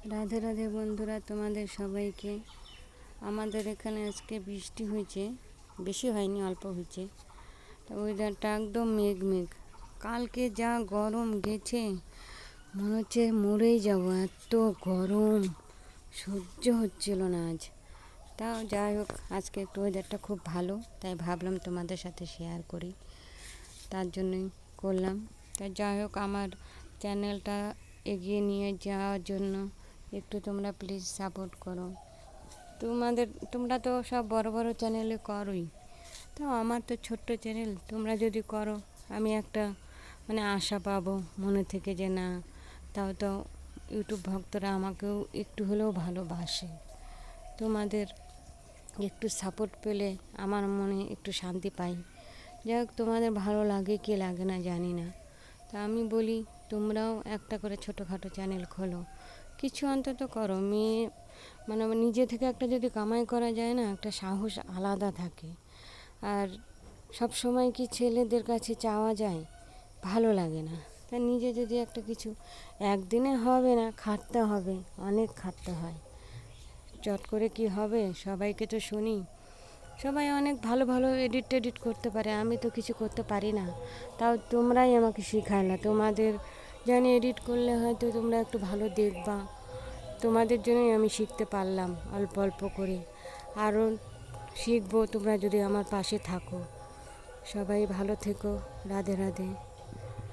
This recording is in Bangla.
রাধে রাধে বন্ধুরা, তোমাদের সবাইকে। আমাদের এখানে আজকে বৃষ্টি হয়েছে, বেশি হয়নি, অল্প হয়েছে। তো ওয়েদারটা একদম মেঘ মেঘ। কালকে যা গরম গেছে, মনে হচ্ছে মরেই যাব, এত গরম সহ্য হচ্ছিল না আজ। তাও যাই হোক, আজকে একটু ওয়েদারটা খুব ভালো, তাই ভাবলাম তোমাদের সাথে শেয়ার করি, তার জন্যই করলাম। তাই যাই হোক, আমার চ্যানেলটা এগিয়ে নিয়ে যাওয়ার জন্য একটু তোমরা প্লিজ সাপোর্ট করো। তোমরা তো সব বড় বড় চ্যানেলে করোই, তো আমার তো ছোট্ট চ্যানেল, তোমরা যদি করো আমি একটা আশা পাবো মনে থেকে যে না, তাও তো ইউটিউব ভক্তরা আমাকেও একটু হলেও ভালোবাসে। তোমাদের একটু সাপোর্ট পেলে আমার মনে একটু শান্তি পাই। যাই হোক, তোমাদের ভালো লাগে কি লাগে না জানি না, তা আমি বলি তোমরাও একটা করে ছোটোখাটো চ্যানেল খোলো, কিছু অন্তত করো। মেয়ে নিজে থেকে একটা যদি কামাই করা যায় না, একটা সাহস আলাদা থাকে। আর সব সময় কি ছেলেদের কাছে চাওয়া যায়? ভালো লাগে না। তা নিজে যদি একটা কিছু, একদিনে হবে না, খাটতে হবে, অনেক খাটতে হয়। চট করে কি হবে? সবাইকে তো শুনি সবাই অনেক ভালো ভালো এডিট করতে পারে, আমি তো কিছু করতে পারি না। তাও তোমরাই আমাকে শেখালে, তোমাদের জানি এডিট করলে হয়তো তোমরা একটু ভালো দেখবা, তোমাদের জন্যই আমি শিখতে পারলাম অল্প অল্প করে। আরও শিখবো তোমরা যদি আমার পাশে থাকো। সবাই ভালো থেকো। রাধে রাধে।